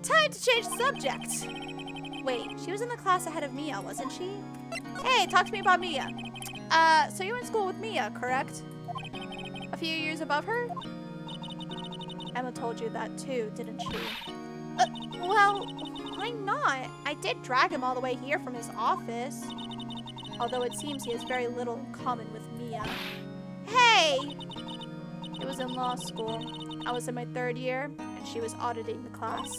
Time to change the subject. Wait, she was in the class ahead of Mia, wasn't she? Hey, talk to me about Mia. So you're in school with Mia, correct? A few years above her? Emma told you that too, didn't she? Well, why not? I did drag him all the way here from his office. Although it seems he has very little in common with Mia. Hey! It was in law school. I was in my 3rd year, and she was auditing the class.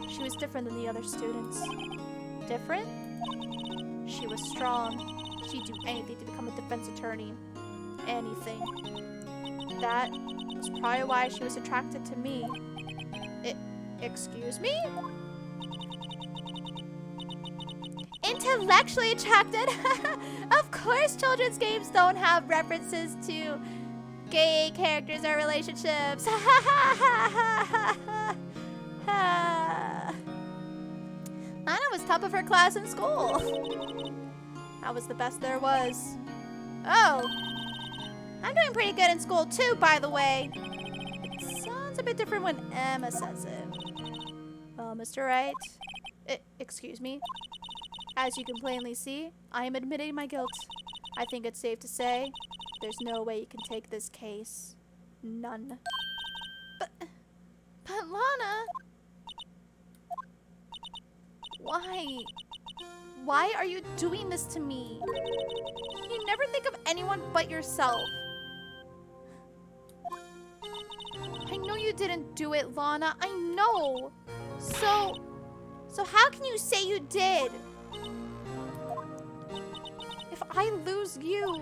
She was different than the other students. Different? She was strong. She'd do anything to become a defense attorney. Anything. That was probably why she was attracted to me. Excuse me? Intellectually attracted? Of course children's games don't have references to gay characters or relationships. Anna was top of her class in school. I was the best there was. Oh. I'm doing pretty good in school too, by the way. It sounds a bit different when Emma says it. Well, Mr. Wright. Excuse me. As you can plainly see, I am admitting my guilt. I think it's safe to say there's no way you can take this case. None. But Lana... Why are you doing this to me? You never think of anyone but yourself. I know you didn't do it, Lana. I know. So how can you say you did? If I lose you,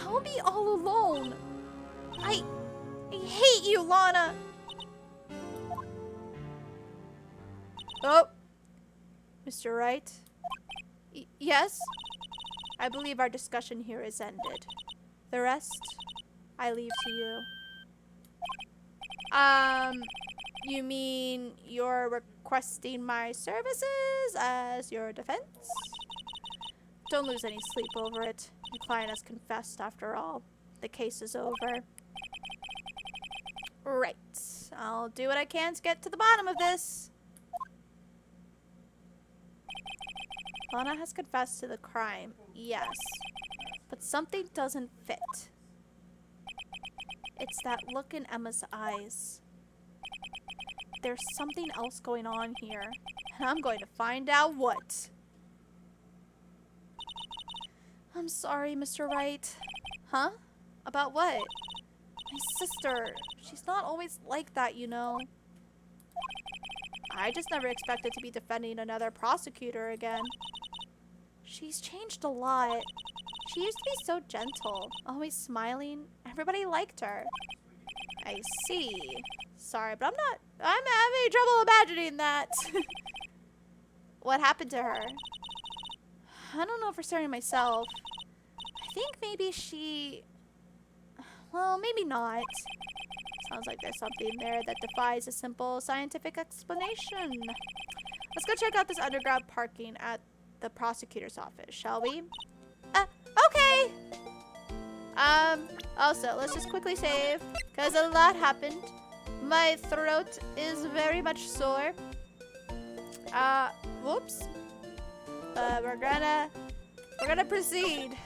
I'll be all alone. I hate you, Lana. Oh, Mr. Wright. Yes? I believe our discussion here is ended. The rest, I leave to you. You mean you're requesting my services as your defense? Don't lose any sleep over it. Your client has confessed after all. The case is over. Right. I'll do what I can to get to the bottom of this. Lana has confessed to the crime, yes. But something doesn't fit. It's that look in Emma's eyes. There's something else going on here, and I'm going to find out what. I'm sorry, Mr. Wright. Huh? About what? My sister. She's not always like that, you know. I just never expected to be defending another prosecutor again. She's changed a lot. She used to be so gentle, always smiling. Everybody liked her. I see. Sorry, but I'm having trouble imagining that. What happened to her? I don't know for certain myself. I think maybe she... Well, maybe not. Sounds like there's something there that defies a simple scientific explanation. Let's go check out this underground parking at the prosecutor's office, shall we? Okay! Also, let's just quickly save, because a lot happened. My throat is very much sore. Whoops. We're gonna proceed.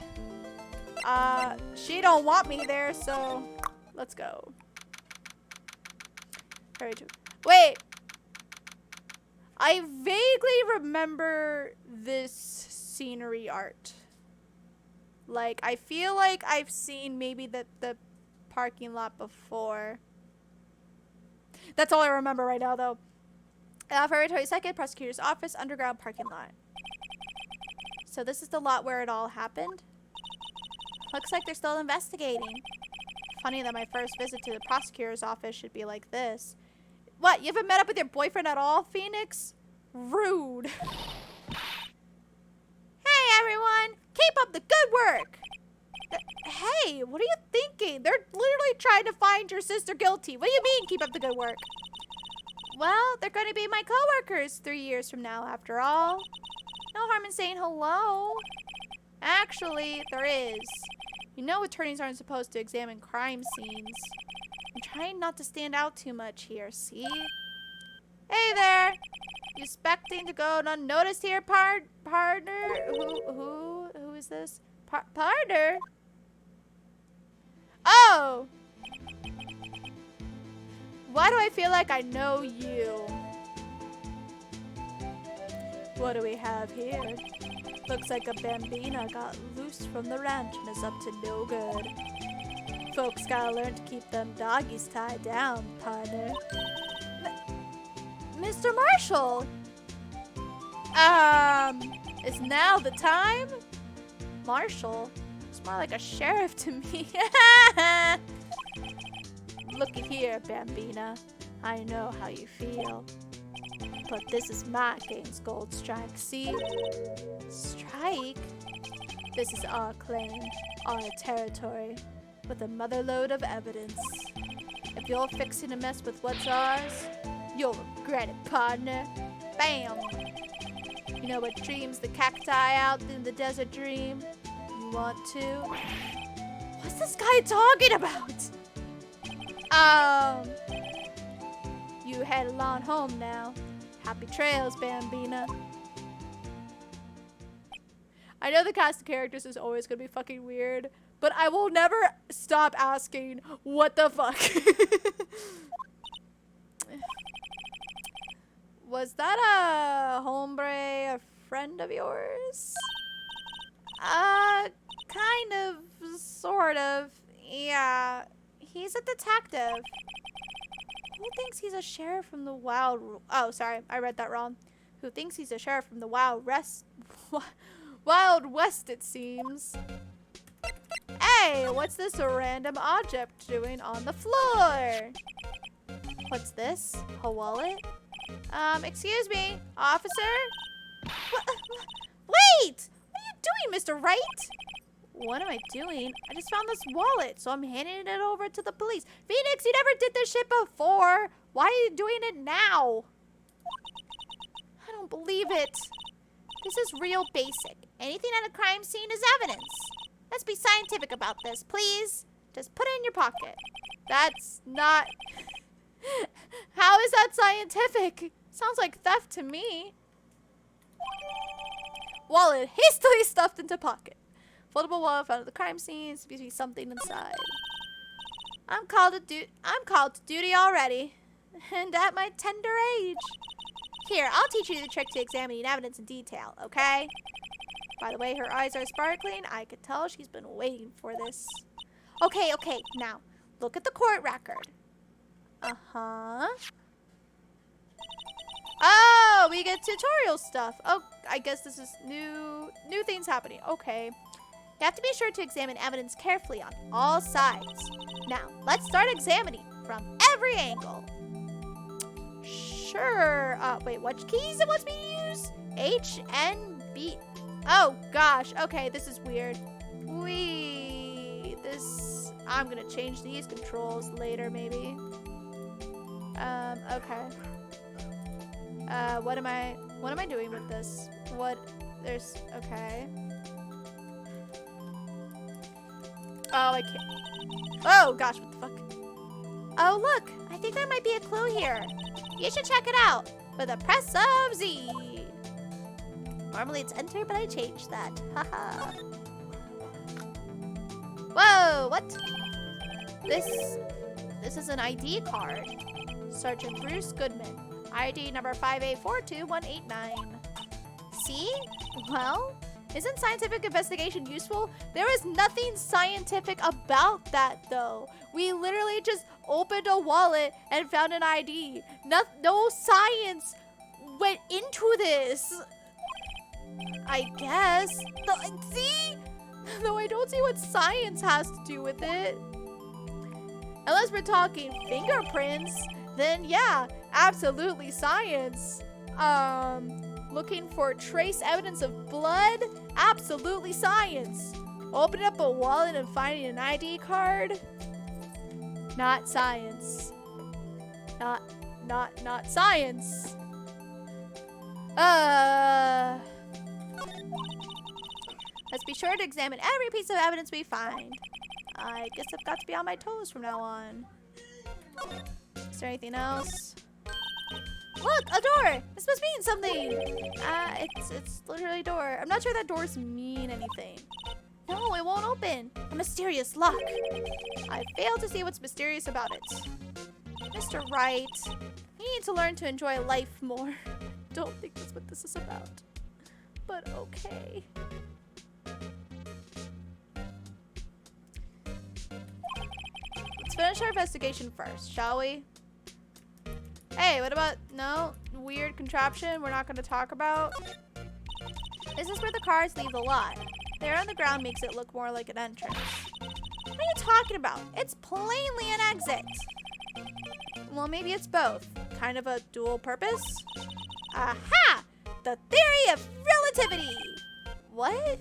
She don't want me there, so let's go. Wait. I vaguely remember this scenery art. Like, I feel like I've seen maybe the parking lot before. That's all I remember right now, though. February 22nd, prosecutor's office, underground parking lot. So this is the lot where it all happened. Looks like they're still investigating. Funny that my first visit to the prosecutor's office should be like this. What, you haven't met up with your boyfriend at all, Phoenix? Rude. Hey, everyone! Keep up the good work! Hey, what are you thinking? They're literally trying to find your sister guilty. What do you mean, keep up the good work? Well, they're going to be my co-workers 3 years from now, after all. No harm in saying hello. Actually, there is. You know attorneys aren't supposed to examine crime scenes. I'm trying not to stand out too much here, see? Hey there! You expecting to go unnoticed here, partner? Who is this? Partner? Oh! Why do I feel like I know you? What do we have here? Looks like a bambina got loose from the ranch and is up to no good. Folks gotta learn to keep them doggies tied down, partner. Mr. Marshall! Is now the time? Marshall? It's more like a sheriff to me. Looky here, bambina. I know how you feel. But this is my gang's gold strike, see? Strike? This is our claim, our territory, with a motherload of evidence. If you're fixing to mess with what's ours, you'll regret it, partner. Bam! You know what dreams the cacti out in the desert dream? You want to? What's this guy talking about? You head along home now. Happy trails, bambina. I know the cast of characters is always gonna be fucking weird, but I will never stop asking, what the fuck? Was that a hombre, a friend of yours? Kind of, sort of, yeah. He's a detective. Who thinks he's a sheriff from the Wild... Oh, sorry, I read that wrong. Who thinks he's a sheriff from the Wild West, it seems. Hey, what's this random object doing on the floor? What's this? A wallet? Excuse me, officer? Wait! What are you doing, Mr. Wright? What am I doing? I just found this wallet, so I'm handing it over to the police. Phoenix, you never did this shit before. Why are you doing it now? I don't believe it. This is real basic. Anything at a crime scene is evidence. Let's be scientific about this, please. Just put it in your pocket. That's not... How is that scientific? Sounds like theft to me. Wallet hastily stuffed into pocket. Foldable wallet found at the crime scene. Seems to be something inside. I'm called to duty already, and at my tender age. Here, I'll teach you the trick to examining evidence in detail, okay? By the way, her eyes are sparkling. I could tell she's been waiting for this. Okay, now, look at the court record. Uh-huh. Oh, we get tutorial stuff. Oh, I guess this is new things happening. Okay. You have to be sure to examine evidence carefully on all sides. Now, let's start examining from every angle. Sure. Wait, what keys it wants me to use? H, N, B. Oh, gosh. Okay, this is weird. I'm gonna change these controls later, maybe. Okay. What am I doing with this? Okay. Oh, I can't. Oh, gosh, what the fuck? Oh, look. I think there might be a clue here. You should check it out with a press of Z. Normally it's enter, but I changed that. Haha. Whoa, what? This is an ID card. Sergeant Bruce Goodman. ID number 5842189. See? Well, isn't scientific investigation useful? There is nothing scientific about that, though. We literally just opened a wallet and found an ID. No science went into this. I guess. See? Though I don't see what science has to do with it. Unless we're talking fingerprints, then yeah, absolutely science. Looking for trace evidence of blood? Absolutely science. Opening up a wallet and finding an ID card? Not science. Not science. Let's be sure to examine every piece of evidence we find. I guess I've got to be on my toes from now on. Is there anything else? Look, a door! This must mean something! It's literally a door. I'm not sure that doors mean anything. No, it won't open. A mysterious lock. I fail to see what's mysterious about it. Mr. Wright, you need to learn to enjoy life more. Don't think that's what this is about. But okay. Let's finish our investigation first, shall we? Hey, what about, no, weird contraption we're not going to talk about? This is where the cars leave the lot. There on the ground makes it look more like an entrance. What are you talking about? It's plainly an exit. Well, maybe it's both. Kind of a dual purpose? Aha! The theory of relativity! What?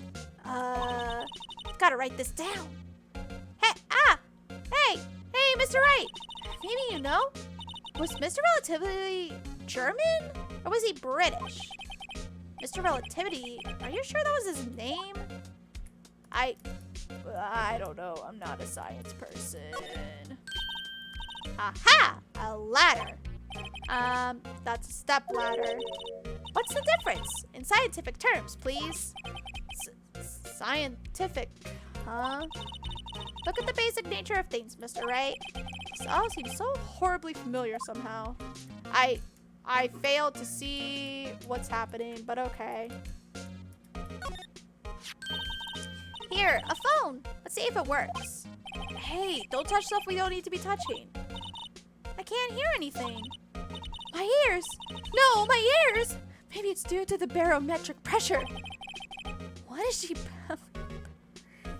Gotta write this down. Hey, Mr. Wright! Maybe you know? Was Mr. Relativity German? Or was he British? Mr. Relativity, are you sure that was his name? I don't know. I'm not a science person. Aha! A ladder. That's a step ladder. What's the difference? In scientific terms, please. Scientific, huh? Look at the basic nature of things, Mr. Wright. This all seems so horribly familiar somehow. I failed to see what's happening, but okay. Here, a phone. Let's see if it works. Hey, don't touch stuff we don't need to be touching. I can't hear anything. My ears! No, my ears! Maybe it's due to the barometric pressure. What is she...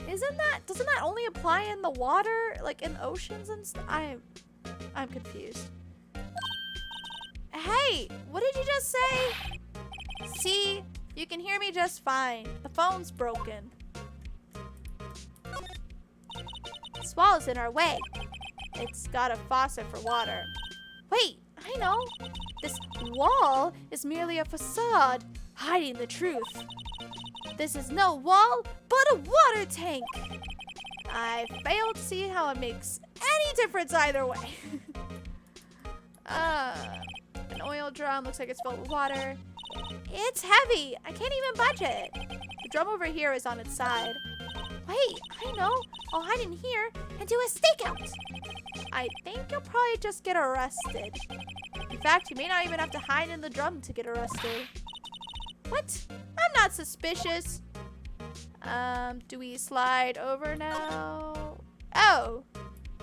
doesn't that only apply in the water? Like in oceans and stuff? I'm confused. Hey, what did you just say? See, you can hear me just fine. The phone's broken. This wall's in our way. It's got a faucet for water. Wait, I know. This wall is merely a facade, hiding the truth. This is no wall, but a water tank. I failed to see how it makes any difference either way. An oil drum looks like it's filled with water. It's heavy. I can't even budge it. The drum over here is on its side. Wait, I know. I'll hide in here and do a stakeout. I think you'll probably just get arrested. In fact, you may not even have to hide in the drum to get arrested. What? I'm not suspicious. Do we slide over now? Oh.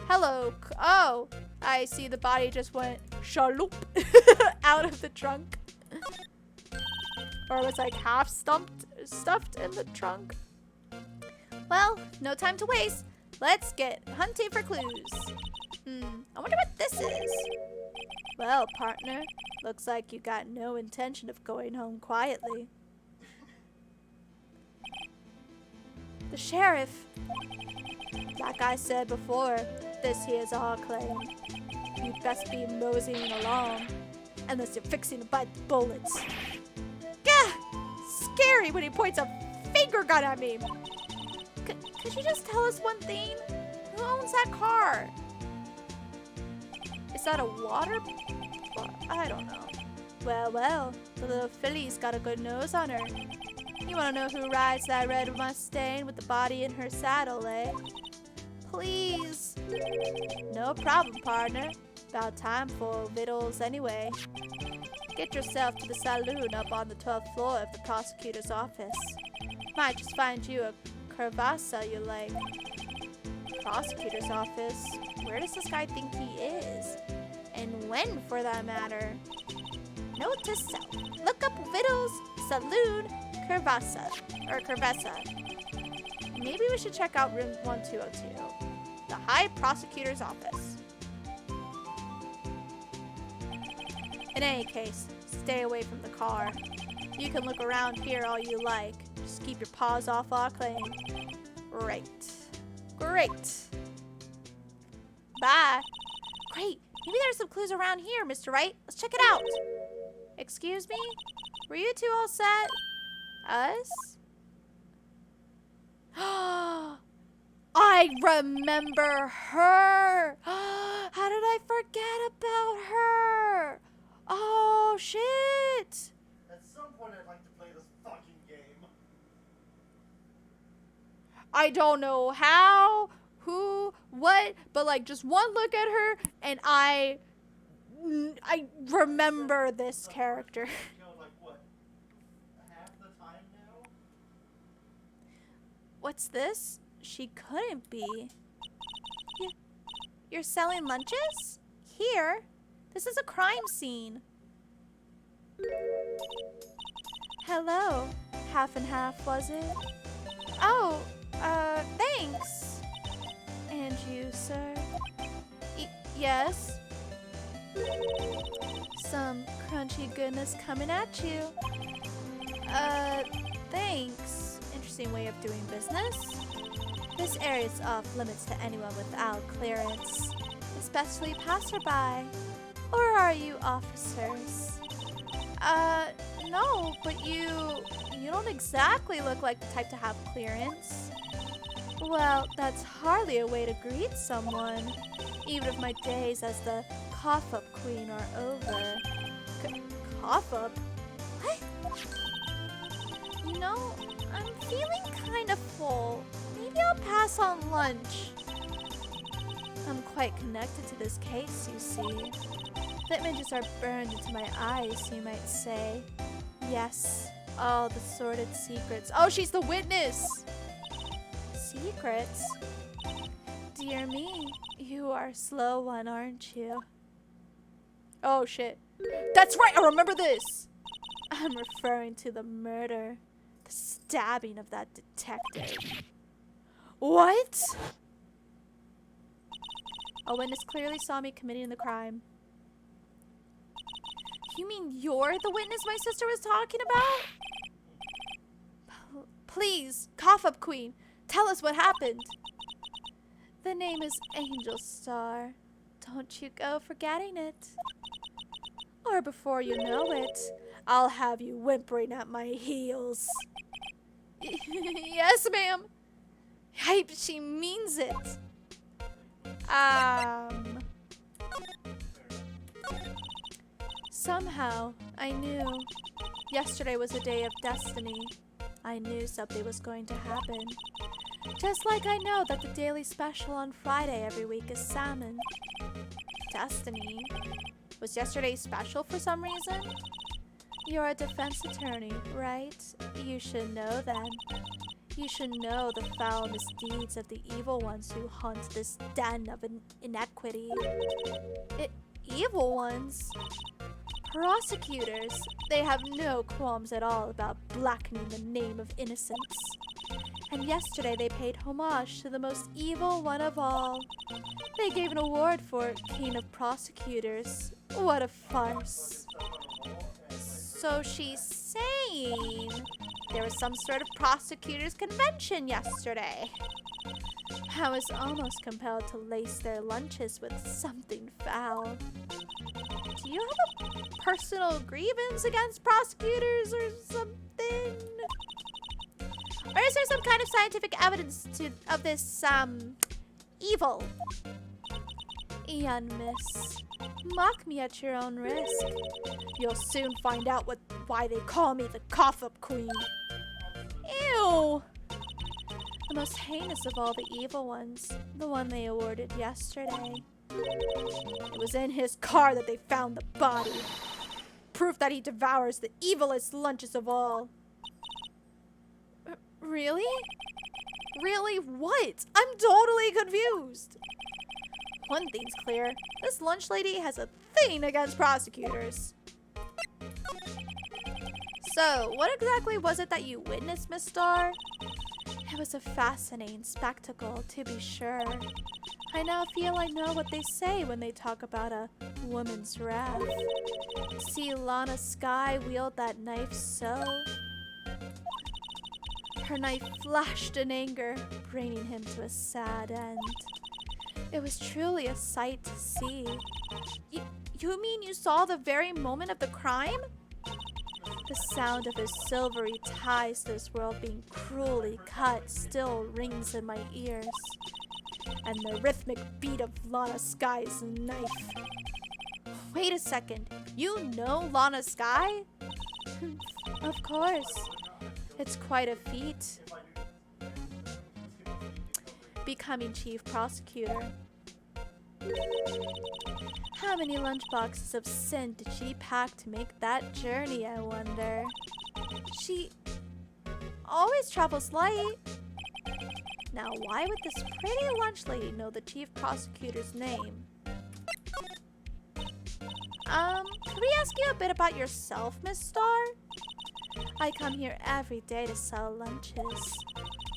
Hello. Oh. I see the body just went shaloop out of the trunk. Or was like half stuffed in the trunk. Well, no time to waste. Let's get hunting for clues. I wonder what this is. Well, partner, looks like you got no intention of going home quietly. The sheriff. Like I said before, this here's our claim. You'd best be moseying along, unless you're fixing to bite the bullets. Gah! Scary when he points a finger gun at me. Could you just tell us one thing? Who owns that car? Is that a water? I don't know. Well, the little filly's got a good nose on her. You want to know who rides that red Mustang with the body in her saddle, eh? Please. No problem, partner. About time for victuals anyway. Get yourself to the saloon up on the 12th floor of the prosecutor's office. Might just find you a curvasa you like. Prosecutor's office? Where does this guy think he is? And when, for that matter? Note to self. Look up Vittles, Saloon, Curvasa. Or Curvesa. Maybe we should check out room 1202. The High Prosecutor's Office. In any case, stay away from the car. You can look around here all you like. Just keep your paws off our claim. Great. Bye. Great. Maybe there's some clues around here, Mr. Wright. Let's check it out. Excuse me? Were you two all set? Us? I remember her. How did I forget about her? Oh, shit! At some point, I'd like to play this fucking game. I don't know how, who, what, but like just one look at her and I remember this character. Killed like what? Half the time now? What's this? She couldn't be. You're selling lunches? Here? This is a crime scene. Hello. Half and half, was it? Oh, thanks. And you, sir? Yes? Some crunchy goodness coming at you. Thanks. Interesting way of doing business. This area is off limits to anyone without clearance, especially passerby. Or are you officers? No, but you don't exactly look like the type to have clearance. Well, that's hardly a way to greet someone, even if my days as the cough-up queen are over. Cough-up? What? You know, I'm feeling kind of full. Maybe I'll pass on lunch. I'm quite connected to this case, you see. The images are burned into my eyes, you might say. Yes, all the sordid secrets. Oh, she's the witness! Secrets? Dear me, you are a slow one, aren't you? Oh, shit. That's right, I remember this! I'm referring to the murder. The stabbing of that detective. What? A witness clearly saw me committing the crime. You mean you're the witness my sister was talking about? Please, cough up queen, tell us what happened. The name is Angel Star. Don't you go forgetting it. Or before you know it, I'll have you whimpering at my heels. Yes, ma'am. Hype, she means it. Somehow, I knew. Yesterday was a day of destiny. I knew something was going to happen. Just like I know that the daily special on Friday every week is salmon. Destiny? Was yesterday special for some reason? You're a defense attorney, right? You should know then. You should know the foul misdeeds of the evil ones who haunt this den of inequity. Evil ones? Prosecutors, they have no qualms at all about blackening the name of innocence. And yesterday they paid homage to the most evil one of all. They gave an award for King of Prosecutors. What a farce. So she's saying there was some sort of prosecutors convention yesterday. I was almost compelled to lace their lunches with something foul. Do you have a personal grievance against prosecutors or something? Or is there some kind of scientific evidence of this, evil? Young miss, mock me at your own risk. You'll soon find out why they call me the cough-up queen. Ew! The most heinous of all the evil ones, the one they awarded yesterday. It was in his car that they found the body. Proof that he devours the evilest lunches of all. Really? Really what? I'm totally confused. One thing's clear. This lunch lady has a thing against prosecutors. So, what exactly was it that you witnessed, Miss Starr? It was a fascinating spectacle, to be sure. I now feel I know what they say when they talk about a woman's wrath. See Lana Skye wield that knife so. Her knife flashed in anger, bringing him to a sad end. It was truly a sight to see. You mean you saw the very moment of the crime? The sound of his silvery ties to this world being cruelly cut still rings in my ears. And the rhythmic beat of Lana Skye's knife. Wait a second. You know Lana Sky? Of course. It's quite a feat. Becoming chief prosecutor. How many lunchboxes of sin did she pack to make that journey, I wonder? She always travels light. Now, why would this pretty lunch lady know the chief prosecutor's name? Can we ask you a bit about yourself, Miss Star? I come here every day to sell lunches.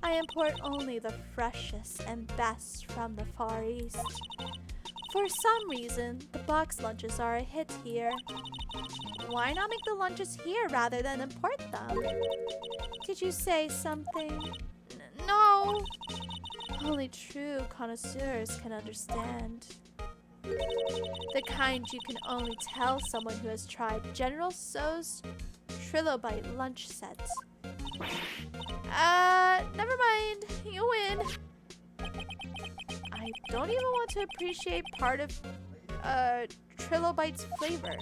I import only the freshest and best from the Far East. For some reason, the box lunches are a hit here. Why not make the lunches here rather than import them? Did you say something? No. Only true connoisseurs can understand. The kind you can only tell someone who has tried General Tso's Trilobite lunch set. Never mind. You win. I don't even want to appreciate part of Trilobite's flavor.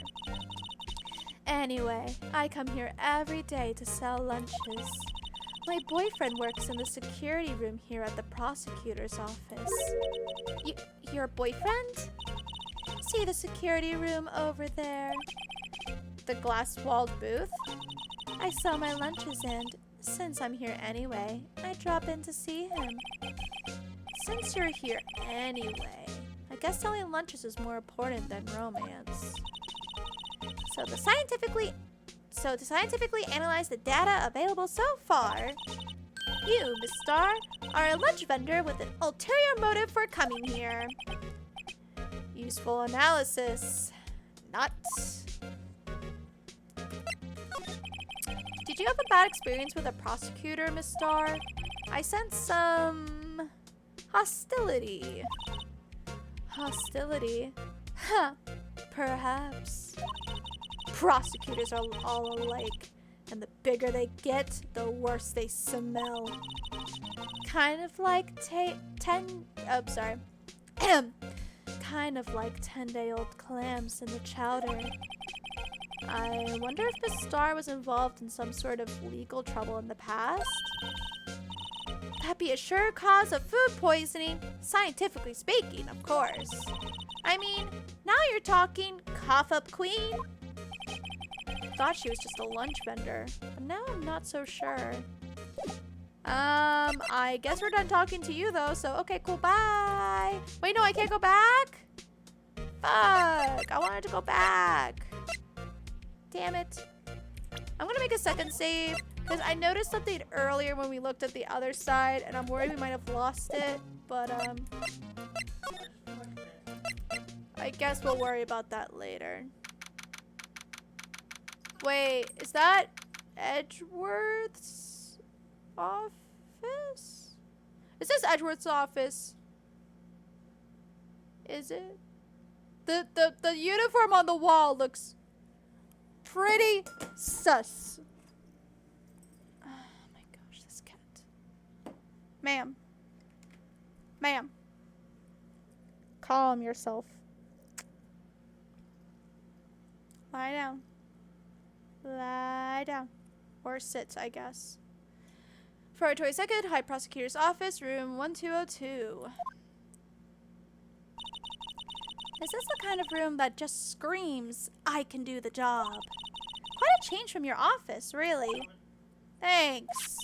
Anyway, I come here every day to sell lunches. My boyfriend works in the security room here at the prosecutor's office. Your boyfriend? See the security room over there? The glass-walled booth? I sell my lunches and, since I'm here anyway, I drop in to see him. Since you're here anyway, I guess selling lunches is more important than romance. So to scientifically analyze the data available so far, you, Miss Star, are a lunch vendor with an ulterior motive for coming here. Useful analysis. Not. Did you have a bad experience with a prosecutor, Miss Star? I sense some hostility. Hostility? Huh. Perhaps. Prosecutors are all alike, and the bigger they get, the worse they smell. Kind of like kind of like 10-day-old clams in the chowder. I wonder if Miss Star was involved in some sort of legal trouble in the past? That'd be a sure cause of food poisoning, scientifically speaking, of course. I mean, now you're talking, cough up queen. Thought she was just a lunch vendor, but now I'm not so sure. I guess we're done talking to you though, so okay, cool, bye. Wait, no, I can't go back? Fuck, I wanted to go back. Damn it. I'm gonna make a second save, because I noticed something earlier when we looked at the other side, and I'm worried we might have lost it, but, I guess we'll worry about that later. Wait, is that Edgeworth's office? Is this Edgeworth's office? Is it? The uniform on the wall looks pretty sus. Oh my gosh, this cat. Ma'am. Ma'am. Calm yourself. Lie down. Lie down. Or sit, I guess. February 22nd, High Prosecutor's Office, room 1202. Is this the kind of room that just screams, I can do the job? Quite a change from your office, really. Thanks.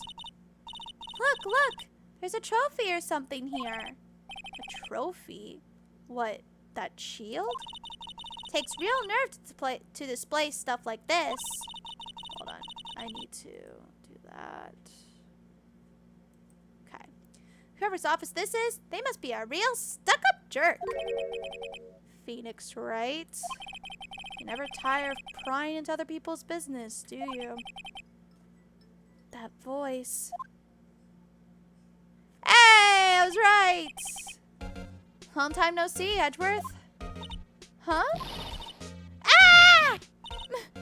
Look! There's a trophy or something here. A trophy? What, that shield? Takes real nerve to display stuff like this. Hold on. I need to do that. Okay. Whoever's office this is, they must be a real stuck-up jerk. Phoenix Wright. You never tire of prying into other people's business, do you? That voice. Hey, I was right. Long time no see, Edgeworth. Huh? Ah!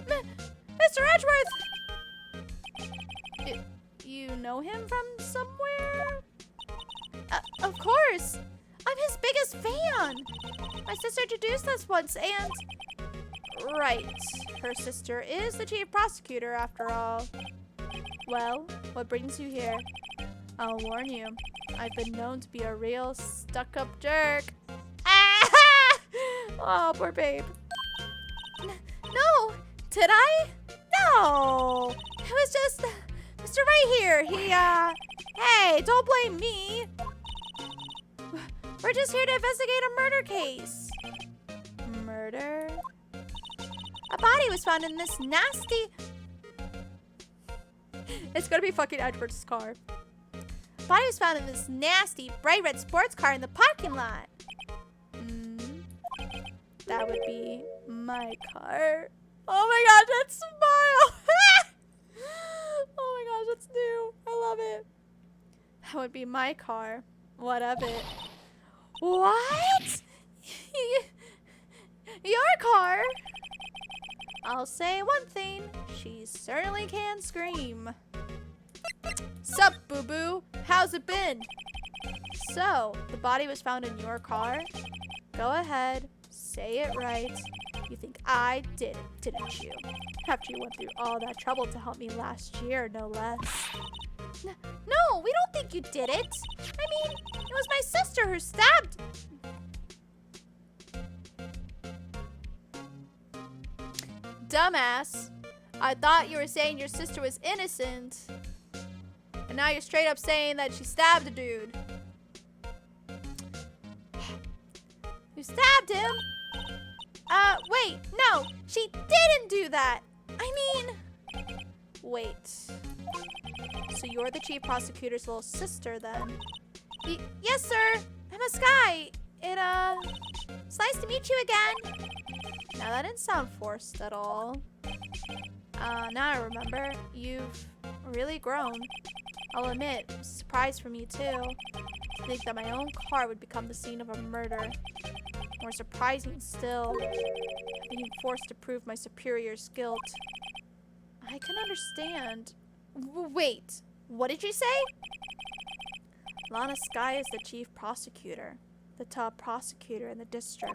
Mr. Edgeworth! You know him from somewhere? Of course! I'm his biggest fan! My sister introduced us once, and Right. Her sister is the chief prosecutor, after all. Well, what brings you here? I'll warn you. I've been known to be a real stuck-up jerk. Ah! Oh, poor babe. No! Did I? No! It was just Mr. Right here. Hey, don't blame me. We're just here to investigate a murder case. Murder? A body was found in this nasty... It's gonna be fucking Edgeworth's car. A body was found in this nasty bright red sports car in the parking lot. That would be my car. Oh my god, that smile! Oh my gosh, that's new. I love it. That would be my car. What of it? What? Your car? I'll say one thing. She certainly can scream. Sup, boo-boo? How's it been? So, the body was found in your car? Go ahead. Say it right. You think I did it, didn't you? After you went through all that trouble to help me last year, no less. No, we don't think you did it. I mean, it was my sister who stabbed... Dumbass. I thought you were saying your sister was innocent. And now you're straight up saying that she stabbed a dude. You stabbed him? Wait, no, she didn't do that. I mean, wait. So you're the chief prosecutor's little sister then? Yes, sir. I'm a Sky. It's nice to meet you again. Now that didn't sound forced at all. Now I remember. You've really grown. I'll admit, it was a surprise for me too. To think that my own car would become the scene of a murder. More surprising still, being forced to prove my superior's guilt. I can understand. Wait, what did you say? Lana Sky is the chief prosecutor, the top prosecutor in the district.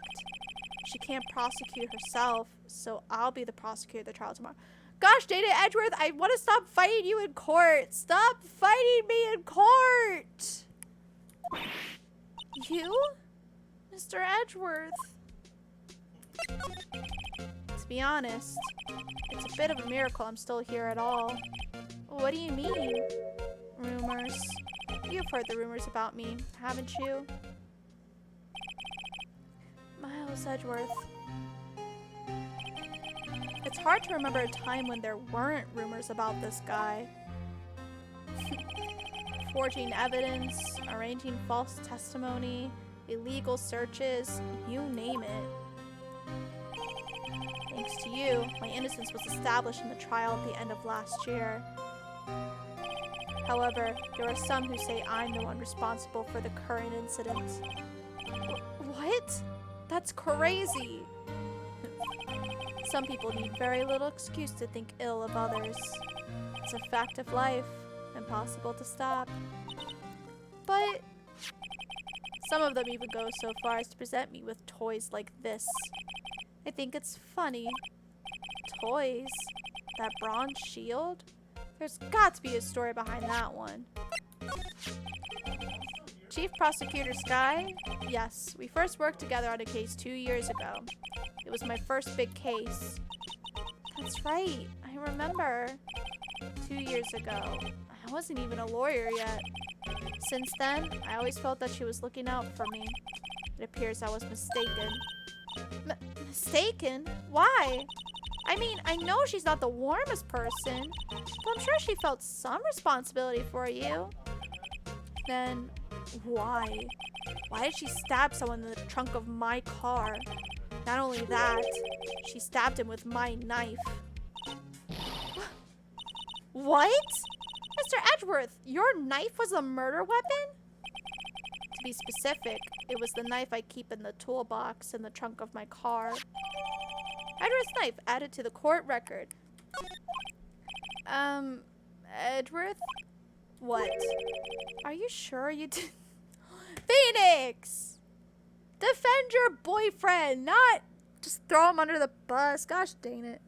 She can't prosecute herself, so I'll be the prosecutor of the trial tomorrow. Gosh, Data Edgeworth, I want to stop fighting you in court. Stop fighting me in court. You? Mr. Edgeworth. To be honest, it's a bit of a miracle I'm still here at all. What do you mean? Rumors. You've heard the rumors about me, haven't you? Miles Edgeworth. It's hard to remember a time when there weren't rumors about this guy. Forging evidence, arranging false testimony, illegal searches, you name it. Thanks to you, my innocence was established in the trial at the end of last year. However, there are some who say I'm the one responsible for the current incident. What? That's crazy. Some people need very little excuse to think ill of others. It's a fact of life, impossible to stop. But some of them even go so far as to present me with toys like this. I think it's funny. Toys? That bronze shield? There's got to be a story behind that one. Chief Prosecutor Sky? Yes, we first worked together on a case 2 years ago. It was my first big case. That's right, I remember. 2 years ago. I wasn't even a lawyer yet. Since then, I always felt that she was looking out for me. It appears I was mistaken. Mistaken? Why? I mean, I know she's not the warmest person, but I'm sure she felt some responsibility for you. Then, why? Why did she stab someone in the trunk of my car? Not only that, she stabbed him with my knife. What? Mr. Edgeworth, your knife was a murder weapon? To be specific, it was the knife I keep in the toolbox in the trunk of my car. Edgeworth's knife added to the court record. Edgeworth? What? Are you sure you did? Phoenix! Defend your boyfriend, not Just throw him under the bus. Gosh dang it.